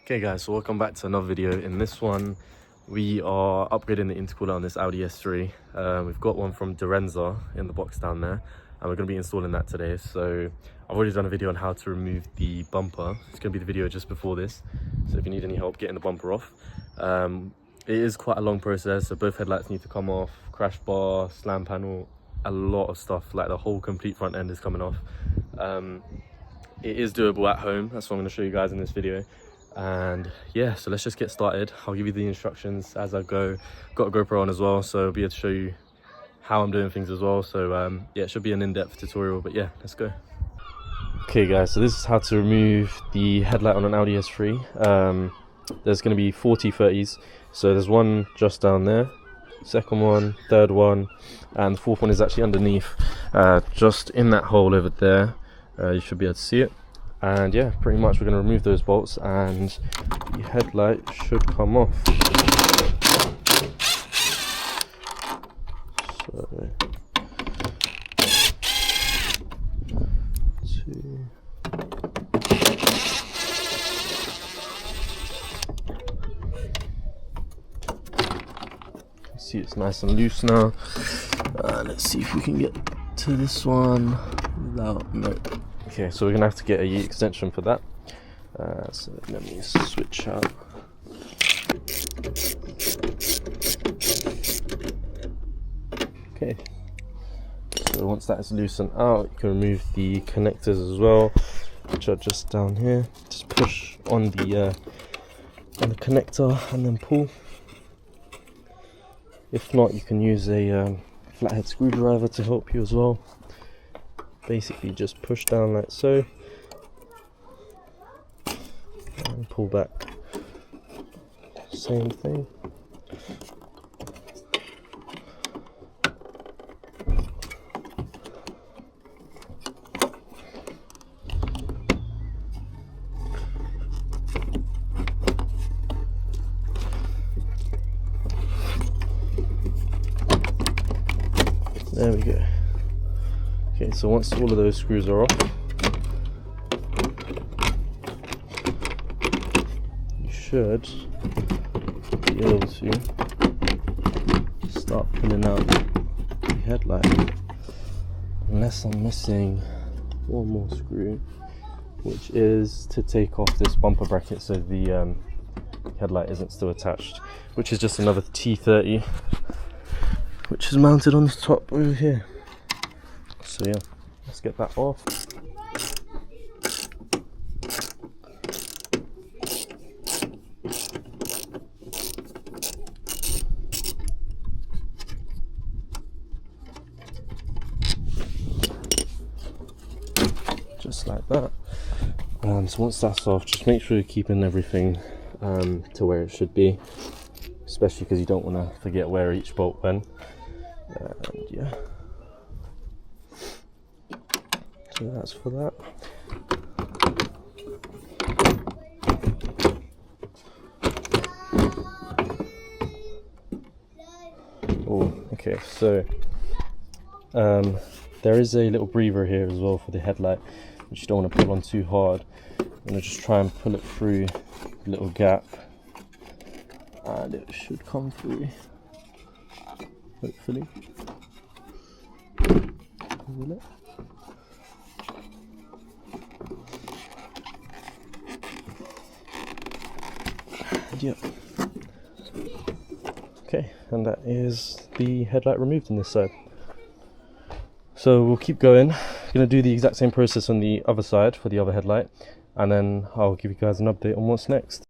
Okay guys, so welcome back to another video. In this one we are upgrading the intercooler on this Audi S3. We've got one from Dorenza in the box down there, and we're going to be installing that today. So I've already done a video on how to remove the bumper. It's going to be the video just before this, so if you need any help getting the bumper off. It is quite a long process, so both headlights need to come off, crash bar, slam panel, a lot of stuff, like the whole complete front end is coming off. It is doable at home. That's what I'm going to show you guys in this video. And yeah, so let's just get started. I'll give you the instructions as I go. Got a GoPro on as well, so I'll be able to show you how I'm doing things as well. So yeah, it should be an in-depth tutorial, but yeah, let's go. Okay guys, so this is how to remove the headlight on an Audi S3. There's going to be 4 T30s, so there's one just down there, second one, third one, and the fourth one is actually underneath, just in that hole over there. You should be able to see it. And yeah, pretty much we're going to remove those bolts and the headlight should come off. So, 2. See, it's nice and loose now. Let's see if we can get to this one without, no. Okay, so we're gonna have to get a extension for that. So let me switch out. Okay, so once that is loosened out, you can remove the connectors as well, which are just down here. Just push on the connector and then pull. If not, you can use a flathead screwdriver to help you as well. Basically just push down like so and pull back, same thing. There we go. Okay, so once all of those screws are off, you should be able to start pulling out the headlight, unless I'm missing one more screw, which is to take off this bumper bracket so the headlight isn't still attached, which is just another T30, which is mounted on the top over here. So yeah, let's get that off. Just like that. So once that's off, just make sure you're keeping everything to where it should be, especially because you don't want to forget where each bolt went. And yeah. So that's for that. Oh, okay, so there is a little breather here as well for the headlight, which you don't want to pull on too hard. I'm going to just try and pull it through a little gap, and it should come through, hopefully. Will it? Yep. Okay, and that is the headlight removed on this side. So we'll keep going. I'm going to do the exact same process on the other side for the other headlight, and then I'll give you guys an update on what's next.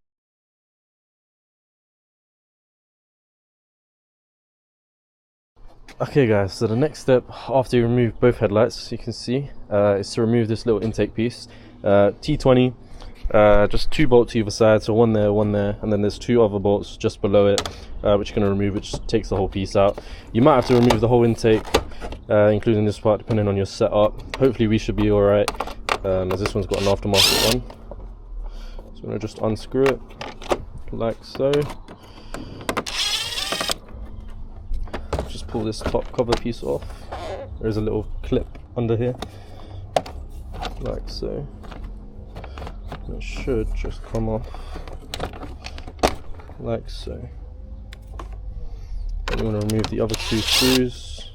Okay guys, so the next step after you remove both headlights, as you can see, is to remove this little intake piece. T20, just 2 bolts either side, so one there, and then there's 2 other bolts just below it, which you're going to remove, which takes the whole piece out. You might have to remove the whole intake, including this part, depending on your setup. Hopefully we should be alright, as this one's got an aftermarket one. So I'm going to just unscrew it, like so. Just pull this top cover piece off. There's a little clip under here, like so. It should just come off like so. Then you want to remove the other 2 screws.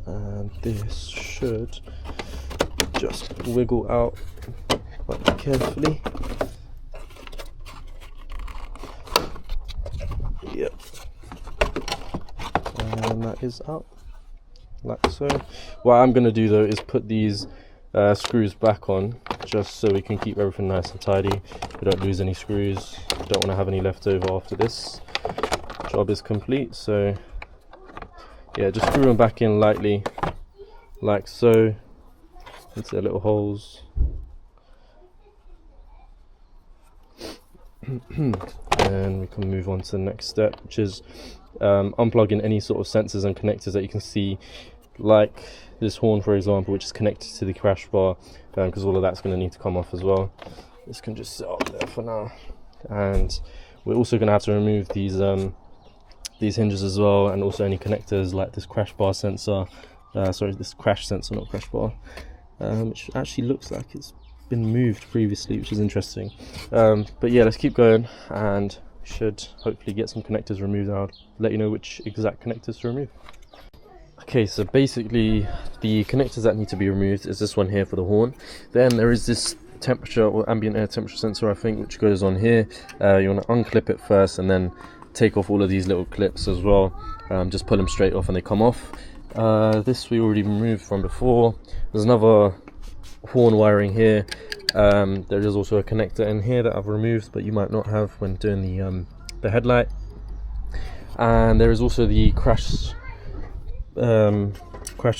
And this should just wiggle out quite carefully. Yep. And that is out like so. What I'm going to do though is put these screws back on, just so we can keep everything nice and tidy. We don't lose any screws. Don't want to have any left over after this job is complete. So yeah, just screw them back in lightly like so into their little holes. And we can move on to the next step, which is unplugging any sort of sensors and connectors that you can see, like this horn for example, which is connected to the crash bar, because all of that's going to need to come off as well. This can just sit up there for now. And we're also going to have to remove these hinges as well, and also any connectors like this crash bar sensor, this crash sensor, not crash bar, which actually looks like it's been moved previously, which is interesting. But yeah, let's keep going, and should hopefully get some connectors removed. I'll let you know which exact connectors to remove. Okay, so basically the connectors that need to be removed is this one here for the horn. Then there is this temperature or ambient air temperature sensor, I think, which goes on here. You want to unclip it first and then take off all of these little clips as well. Just pull them straight off and they come off. This we already removed from before. There's another horn wiring here. There is also a connector in here that I've removed, but you might not have when doing the headlight. And there is also the crash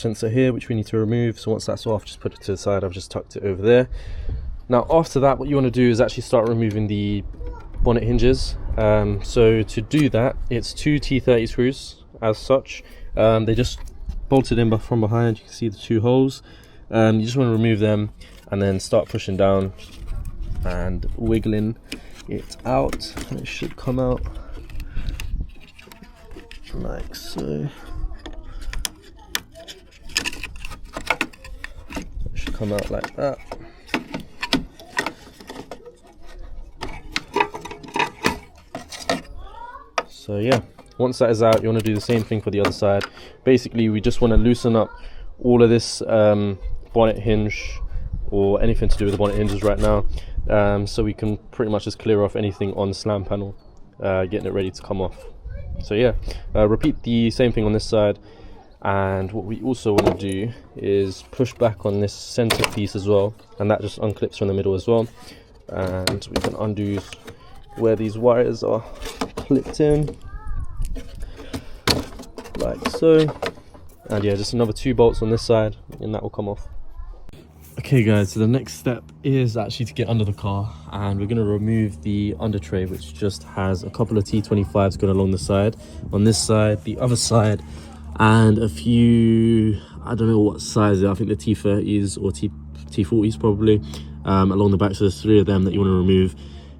sensor here, which we need to remove. So once that's off, just put it to the side. I've just tucked it over there. Now after that, what you want to do is actually start removing the bonnet hinges. So to do that, it's 2 T30 screws as such. They just bolted in from behind. You can see the 2 holes. You just want to remove them and then start pushing down and wiggling it out, and it should come out like so. It should come out like that. So yeah, once that is out, you want to do the same thing for the other side. Basically, we just want to loosen up all of this bonnet hinge or anything to do with the bonnet hinges right now, so we can pretty much just clear off anything on the slam panel, getting it ready to come off. So yeah, repeat the same thing on this side. And what we also want to do is push back on this center piece as well, and that just unclips from the middle as well. And we can undo where these wires are clipped in like so. And yeah, just another 2 bolts on this side and that will come off. Okay guys, so the next step is actually to get under the car, and we're going to remove the under tray, which just has a couple of T25s going along the side, on this side, the other side, and a few, I don't know what size, I think the T30s or T40s probably, along the back. So there's 3 of them that you want to remove.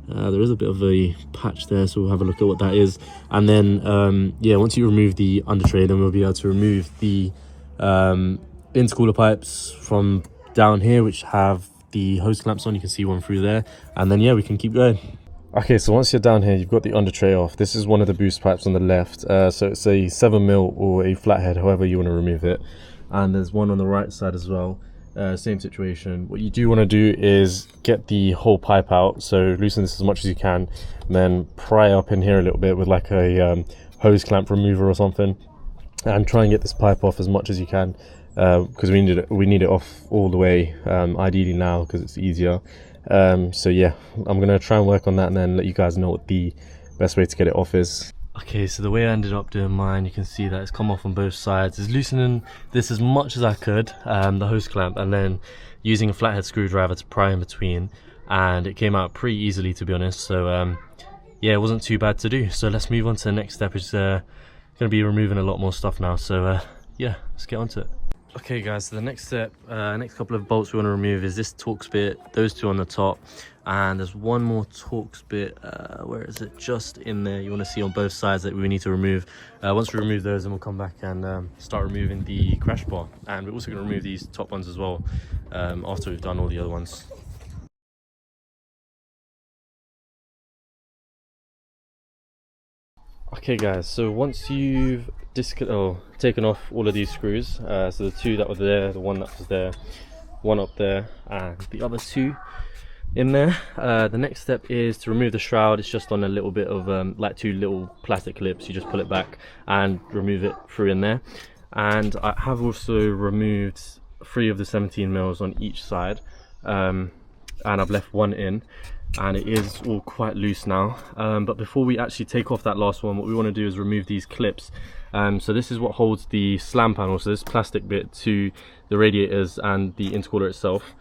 There is a bit of a patch there, so we'll have a look at what that is. And then yeah, once you remove the under tray, then we'll be able to remove the intercooler pipes from down here, which have the hose clamps on. You can see one through there, and then yeah, we can keep going. Okay, so once you're down here, you've got the under tray off. This is one of the boost pipes on the left, so it's a 7mm or a flathead, however you want to remove it. And there's one on the right side as well, same situation. What you do want to do is get the whole pipe out, so loosen this as much as you can, and then pry up in here a little bit with like a hose clamp remover or something, and try and get this pipe off as much as you can, because we need it off all the way, ideally now, because it's easier. So yeah, I'm gonna try and work on that and then let you guys know what the best way to get it off is. Okay, so the way I ended up doing mine, you can see that it's come off on both sides, is loosening this as much as I could, the hose clamp, and then using a flathead screwdriver to pry in between, and it came out pretty easily, to be honest. So yeah, it wasn't too bad to do. So let's move on to the next step, which is going to be removing a lot more stuff now. So yeah, let's get onto it. Okay guys, so the next step, next couple of bolts we want to remove is this Torx bit, those 2 on the top, and there's one more Torx bit. Where is it? Just in there. You want to see on both sides that we need to remove. Once we remove those, then we'll come back and start removing the crash bar, and we're also going to remove these top ones as well after we've done all the other ones. Okay guys, so once you've taken off all of these screws, so the two that were there, the one that was there, one up there, and the other two in there, the next step is to remove the shroud. It's just on a little bit of like two little plastic clips. You just pull it back and remove it through in there. And I have also removed 3 of the 17 mils on each side, and I've left one in, and it is all quite loose now. But before we actually take off that last one, what we want to do is remove these clips. So this is what holds the slam panel, so this plastic bit, to the radiators and the intercooler itself.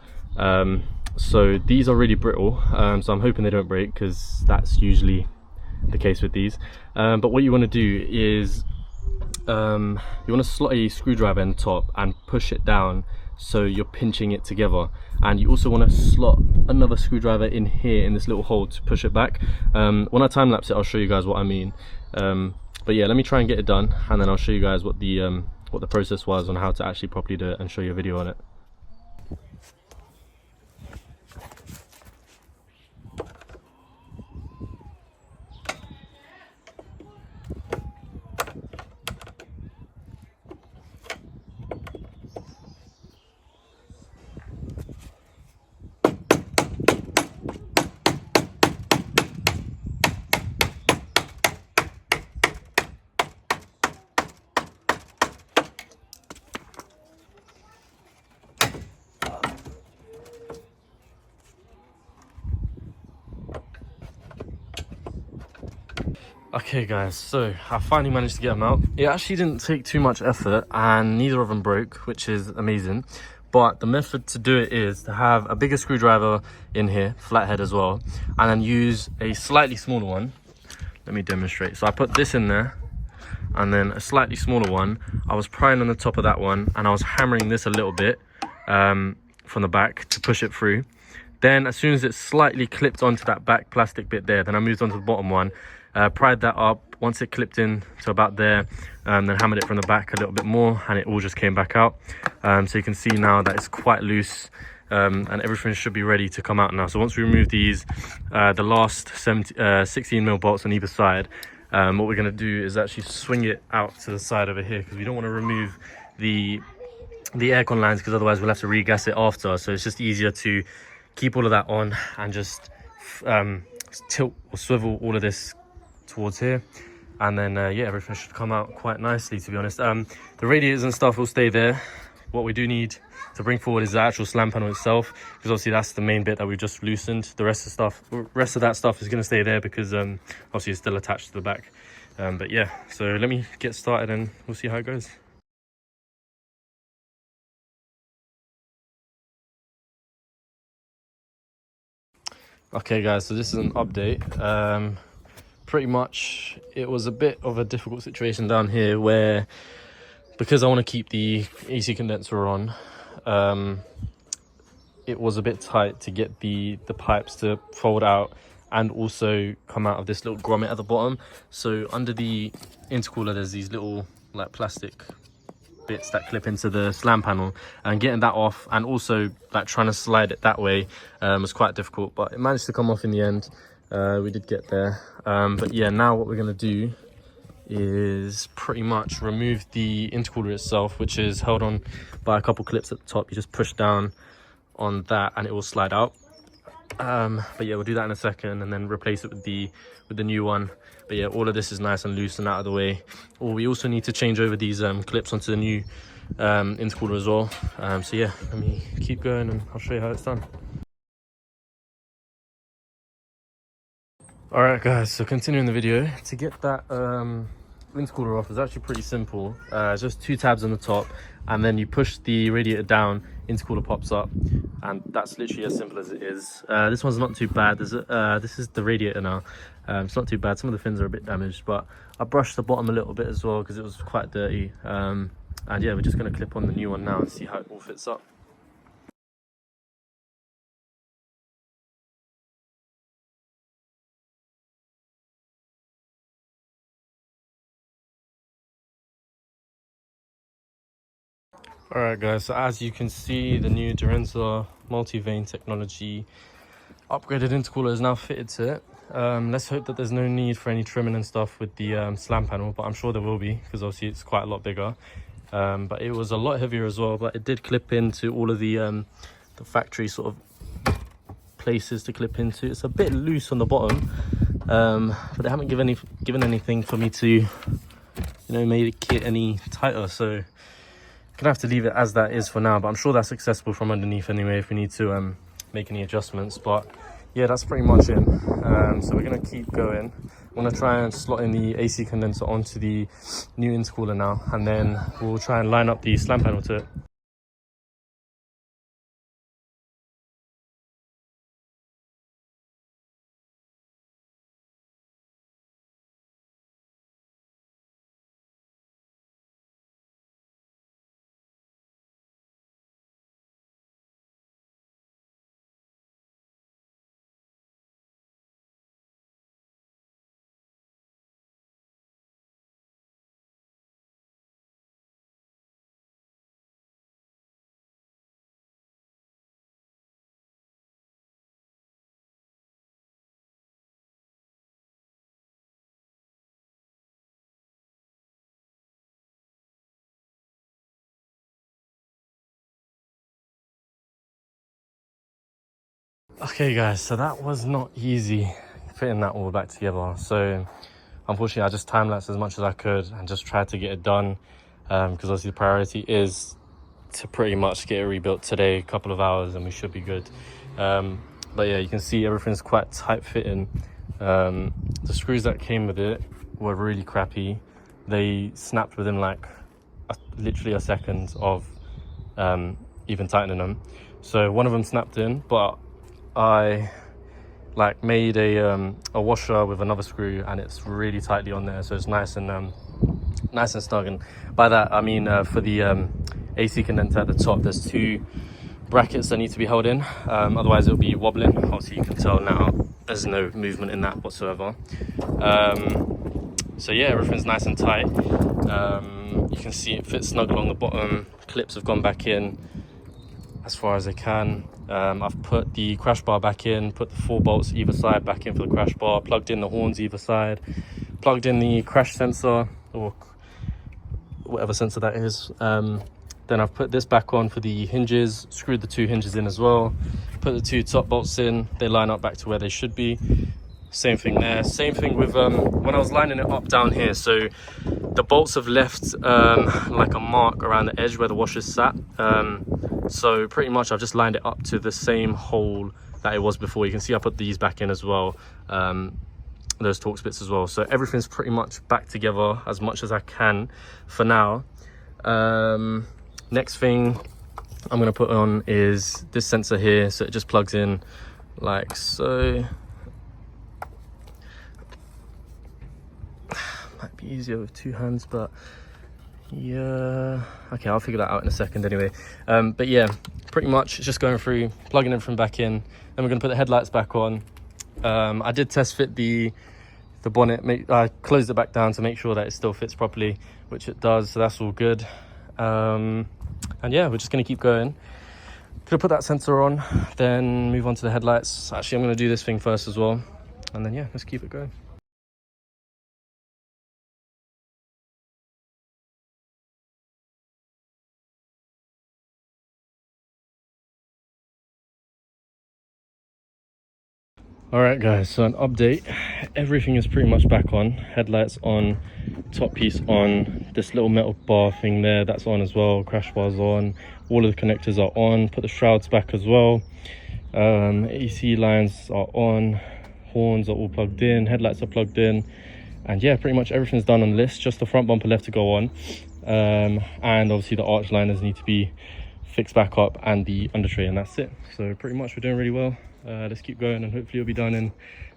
So these are really brittle, so I'm hoping they don't break, because that's usually the case with these. But what you want to do is you want to slot a screwdriver in the top and push it down so you're pinching it together, and you also want to slot another screwdriver in here in this little hole to push it back. When I time lapse it, I'll show you guys what I mean. But yeah, let me try and get it done, and then I'll show you guys what the process was on how to actually properly do it, and show you a video on it. Okay guys, so I finally managed to get them out. It actually didn't take too much effort, and neither of them broke, which is amazing. But the method to do it is to have a bigger screwdriver in here, flathead as well, and then use a slightly smaller one. Let me demonstrate. So I put this in there, and then a slightly smaller one. I was prying on the top of that one, and I was hammering this a little bit from the back to push it through. Then as soon as it slightly clipped onto that back plastic bit there, then I moved on to the bottom one, pried that up. Once it clipped in to about there, then hammered it from the back a little bit more, and it all just came back out. So you can see now that it's quite loose, and everything should be ready to come out now. So once we remove these, the last 16mm bolts on either side, what we're going to do is actually swing it out to the side over here, because we don't want to remove the aircon lines, because otherwise we'll have to regas it after. So it's just easier to keep all of that on and just tilt or swivel all of this towards here, and then yeah, everything should come out quite nicely, to be honest. The radiators and stuff will stay there. What we do need to bring forward is the actual slam panel itself, because obviously that's the main bit that we've just loosened. The rest of that stuff is going to stay there, because obviously it's still attached to the back. But yeah, so let me get started and we'll see how it goes. Okay guys, so this is an update. Pretty much it was a bit of a difficult situation down here, where because I want to keep the AC condenser on, it was a bit tight to get the pipes to fold out and also come out of this little grommet at the bottom. So under the intercooler there's these little like plastic bits that clip into the slam panel, and getting that off and also like trying to slide it that way was quite difficult, but it managed to come off in the end. We did get there. But yeah, now what we're going to do is pretty much remove the intercooler itself, which is held on by a couple clips at the top. You just push down on that and it will slide out. But yeah, we'll do that in a second, and then replace it with the new one. But yeah, all of this is nice and loose and out of the way. We also need to change over these clips onto the new intercooler as well. So yeah, let me keep going and I'll show you how it's done. All right guys, so continuing the video, to get that intercooler off is actually pretty simple. It's just 2 tabs on the top, and then you push the radiator down, intercooler pops up, and that's literally as simple as it is. This one's not too bad. This is the radiator now. It's not too bad. Some of the fins are a bit damaged, but I brushed the bottom a little bit as well because it was quite dirty. And yeah, we're just going to clip on the new one now and see how it all fits up. All right, guys, so as you can see, the new Durenza multi-vane technology upgraded intercooler is now fitted to it. Let's hope that there's no need for any trimming and stuff with the slam panel, but I'm sure there will be, because obviously it's quite a lot bigger. But it was a lot heavier as well, but it did clip into all of the factory sort of places to clip into. It's a bit loose on the bottom, but they haven't given anything for me to, you know, make it any tighter, so gonna have to leave it as that is for now, but I'm sure that's accessible from underneath anyway if we need to make any adjustments. But yeah, that's pretty much it. So we're gonna keep going. I'm gonna try and slot in the AC condenser onto the new intercooler now, and then we'll try and line up the slam panel to it. Okay guys, so that was not easy fitting that all back together. So unfortunately I just time-lapsed as much as I could and just tried to get it done, because obviously the priority is to pretty much get it rebuilt today, a couple of hours, and we should be good. But yeah, you can see everything's quite tight fitting. The screws that came with it were really crappy. They snapped within like literally a second of even tightening them. So one of them snapped in, but I like made a washer with another screw, and it's really tightly on there, so it's nice and snug. And by that I mean for the AC condenser at the top, there's two brackets that need to be held in, otherwise it'll be wobbling. Obviously you can tell now there's no movement in that whatsoever. So yeah, everything's nice and tight. You can see it fits snug along the bottom. Clips have gone back in as far as they can. I've put the crash bar back in, put the 4 bolts either side back in for the crash bar, plugged in the horns either side, plugged in the crash sensor or whatever sensor that is. Then I've put this back on for the hinges, screwed the 2 hinges in as well, put the 2 top bolts in, they line up back to where they should be. Same thing there. Same thing with when I was lining it up down here, so the bolts have left like a mark around the edge where the washer's sat. So pretty much I've just lined it up to the same hole that it was before. You can see I put these back in as well, those Torx bits as well. So everything's pretty much back together as much as I can for now. Next thing I'm going to put on is this sensor here, so it just plugs in like so. Might be easier with 2 hands, but yeah, okay, I'll figure that out in a second anyway. But yeah, pretty much it's just going through, plugging everything back in, then we're going to put the headlights back on. I did test fit the bonnet, I closed it back down to make sure that it still fits properly, which it does, so that's all good. And yeah, we're just going to keep going. Gonna put that sensor on, then move on to the headlights. Actually, I'm going to do this thing first as well, and then yeah, let's keep it going. All right guys, so an update, everything is pretty much back on. Headlights on, top piece on, this little metal bar thing there, that's on as well, crash bars on, all of the connectors are on, put the shrouds back as well. AC lines are on, horns are all plugged in, headlights are plugged in, and yeah, pretty much everything's done on the list, just the front bumper left to go on. And obviously the arch liners need to be fixed back up, and the under tray, and that's it. So pretty much we're doing really well. Let's keep going, and hopefully it'll be done in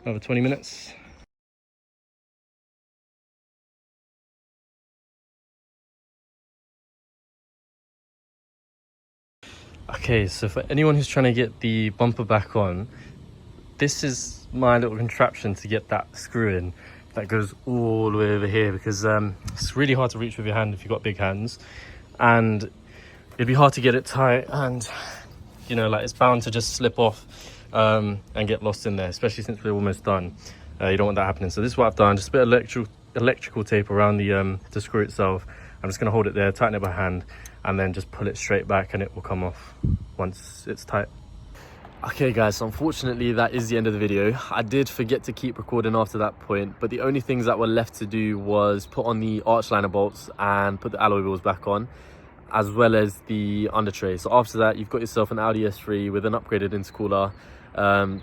another 20 minutes. Okay, so for anyone who's trying to get the bumper back on, this is my little contraption to get that screw in that goes all the way over here, because it's really hard to reach with your hand if you've got big hands. And it'd be hard to get it tight, and you know, like, it's bound to just slip off and get lost in there, especially since we're almost done. You don't want that happening. So this is what I've done, just a bit of electrical tape around the screw itself. I'm just going to hold it there, tighten it by hand, and then just pull it straight back, and it will come off once it's tight. Okay guys, so unfortunately that is the end of the video. I did forget to keep recording after that point, but the only things that were left to do was put on the arch liner bolts and put the alloy wheels back on, as well as the under tray. So after that, you've got yourself an Audi S3 with an upgraded intercooler.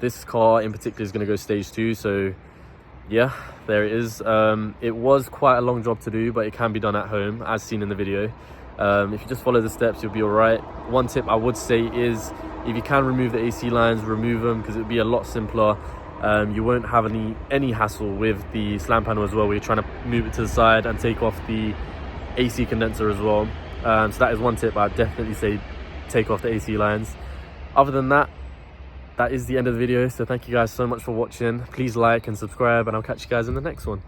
This car in particular is going to go stage 2, so yeah, there it is. It was quite a long job to do, but it can be done at home as seen in the video. If you just follow the steps, you'll be all right. One tip I would say is, if you can remove the AC lines, remove them, because it would be a lot simpler. You won't have any hassle with the slam panel as well, where you're trying to move it to the side and take off the AC condenser as well. So that is one tip. I'd definitely say take off the AC lines. Other than that, that is the end of the video. So thank you guys so much for watching. Please like and subscribe, and I'll catch you guys in the next one.